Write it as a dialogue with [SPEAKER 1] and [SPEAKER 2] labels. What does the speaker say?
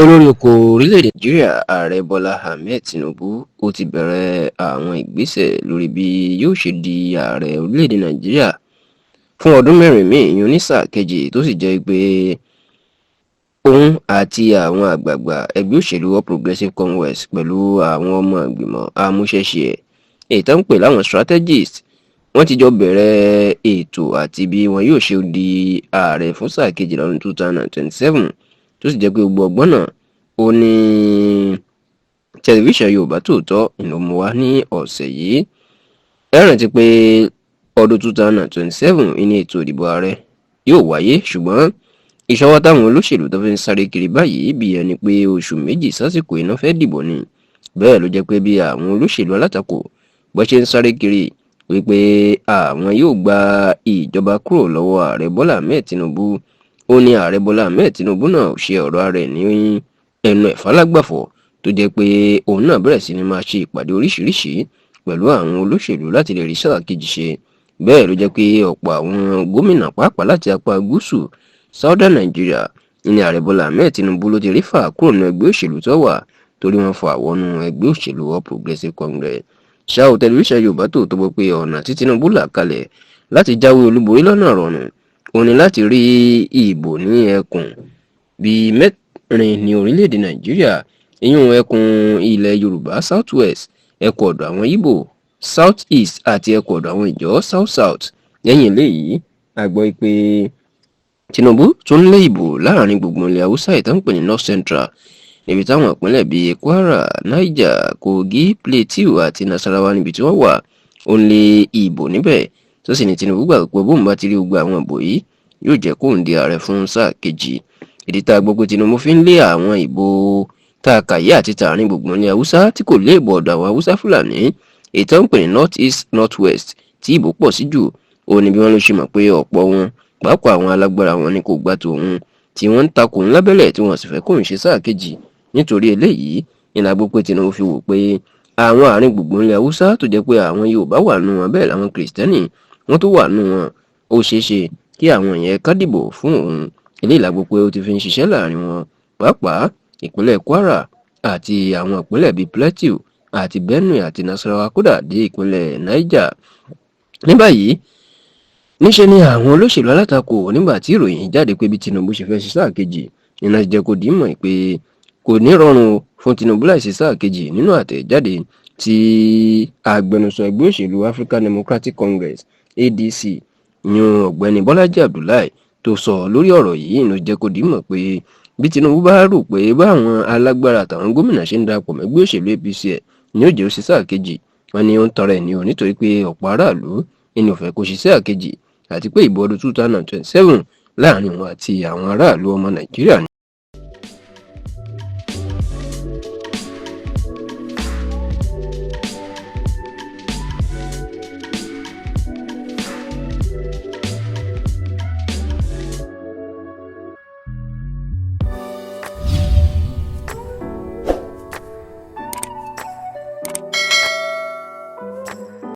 [SPEAKER 1] Olórí oko orílẹ̀-èdè Nàìjíríà Ààrẹ Bọ́lá Ahmed Tinubu ó ti bẹ̀rẹ̀ àwọn ìgbésẹ̀ lórí bí yóò ṣe di ààrẹ orílẹ̀-èdè Nàìjíríà fún ọdún mẹ́rin míì ìyẹn ní sáà kejì tó sì jẹ́ pé òun àti àwọn àgbààgbà ẹgbẹ́ òṣèlú All Progressives Congress pẹ̀lú àwọn ọmọ ìgbìmọ̀ amúṣẹ́ṣe èyí tó ń pè láwọn strategists wọ́n ti jọ bẹ̀rẹ̀ ètò àti bí wọn yóò ṣe di ààrẹ fún sáà kejì lọ́dún 2027 tó sì jẹ́ pé gbogbo ọgbọ́n náà ó ní tẹlifíṣàn Yorùbá Tòótọ́ ló mú wá ní ọ̀sẹ̀ yìí. Ẹ rántí pé ọdún 2027 ní ètò ìdìbò ààrẹ yóò wáyé, ṣùgbọ́n ìṣọwọ́ táwọn olóṣèlú tó fi ń sáré kiri báyìí bí ẹni pé oṣù méjì sásìkò iná fẹ́ dìbò ni. Bẹ́ẹ̀ ló jẹ́ pé bí àwọn olóṣèlú alátakò bó ṣe ń sáré kiri wípé àwọn yóò gba ìjọba kúrò lọ́wọ́ ààrẹ Bọ́lá Ahmed Tinubu, ó ní ààrẹ Bọ́lá Ahmed Tinubu náà ò ṣe ọ̀rọ̀ ara ẹ̀ ní ẹnu ẹ̀fà lágbàfọ̀ tó jẹ́ pé òun náà bẹ̀rẹ̀ sí ni máa ṣe ìpàdé oríṣiríṣi pẹ̀lú àwọn olóṣèlú láti lè rí sáà kejì ṣe. Bẹ́ẹ̀ ló jẹ́ pé ọ̀pọ̀ àwọn gómìnà pàápàá láti apá gúúsù Southern Nigeria ní ààrẹ Bọ́lá Ahmed Tinubu ló ti rí fà kúrò nínú ẹgbẹ́ òṣèlú tó wà torí wọ́n fa àwọnú ẹgbẹ́ òṣèlú All Progressives Congress. Ṣáò tẹlifíṣàn Yorùbá Tòótọ́ gbọ́ pé ọ̀nà tí Tinubu là kalẹ̀ láti jáwé olúborí lọ́nà rọrùn òun ni láti rí ìbò ní ẹkùn bíi mẹ́rin ní orílẹ̀-èdè Nàìjíríà, ìyún ẹkùn ilẹ̀ Yorùbá South West, ẹkùn ọ̀dọ̀ àwọn Ìgbò South East àti ẹkùn ọ̀dọ̀ àwọn Ìjọ South South. Lẹ́yìn eléyìí a gbọ́ pé Tinubu tún lé ìbò láàrin gbùngbùn ilẹ̀ Haúsá ìtàn pè ní North Central, níbi táwọn ìpínlẹ̀ bíi Kwara, Niger, Kogi, Plateau àti Nasarawa níbi tí wọ́n wà ó ń lé ìbò níbẹ̀ tó sì ní Tinubu gbà pé bóun bá ti rí gbogbo àwọn ìbò yìí yóò jẹ́ kóun di ààrẹ fún sáà kejì. Ìdí tá a gbọ́ pé Tinubu fi ń lé àwọn ìbò tá a kà yí àti tààrin gbùngbùn ilẹ̀ Haúsá tí kò lé ìbò ọ̀dọ̀ àwọn Haúsá Fúlàní èyí tó ń pè ní North East North West tí ìbò pọ̀ sí jù, ó ní bí wọ́n ló ṣe mọ̀ pé ọ̀pọ̀ wọn pàápàá àwọn alágbára wọn ni kò gbà tòun tí wọ́n ń takò ń lábẹ́lẹ̀ tí wọ́n sì fẹ́ kóun ṣe sáà kejì. Nítorí eléyìí ìlà gbọ́ pé Tinubu fi wò pé àwọn àárín gbùngbùn ilẹ̀ Haúsá tó jẹ́ pé àwọn Yorùbá wà nù wọn bẹ́ẹ̀ làwọn Kìrìsìtẹ́nì wọ́n tó wà nù wọn, ó ṣeé ṣe kí àwọn yẹn ká dìbò fún òun. Eléyìí la gbọ́ pé ó ti fi ń ṣiṣẹ́ láàrin wọn pàápàá ìpínlẹ̀ Kwara àti àwọn ìpínlẹ̀ bíi Plateau àti Benue àti Nasarawa kódà dé ìpínlẹ̀ Niger. Ní báyìí níṣe ni àwọn olóṣèlú alátakò nígbà tí ìròyìn jáde pé bí Tinubu ṣe fẹ́ ṣe sáà kejì iná jẹ́ kó dìímọ̀ pé kò ní rọrùn fún Tinubu láì ṣe sáà kejì. Nínú àtẹ̀jáde tí agbẹnusọ ẹgbẹ́ òṣèlú African Democratic Congress ADC yan ọ̀gbẹ́ni Bọ́lájí Abdullahi tó sọ lórí ọ̀rọ̀ yìí ló jẹ́ kó dìímọ̀ pé bí Tinubu bá rò pé báwọn alágbára àtàwọn gómìnà ṣe ń darapọ̀ mẹ́gbẹ́ òṣèlú APC ẹ̀ ni ó jẹ́ ó ṣe sáà kejì, wọn ni ó ń tọrọ ẹ̀ ní o nítorí pé ọ̀pọ̀ aráàlú ẹni ò fẹ́ kó ṣe sáà kejì àti pé ìbò ọdún 2027 láàrin wọn àti àwọn aráàlú ọmọ Nàìjíríà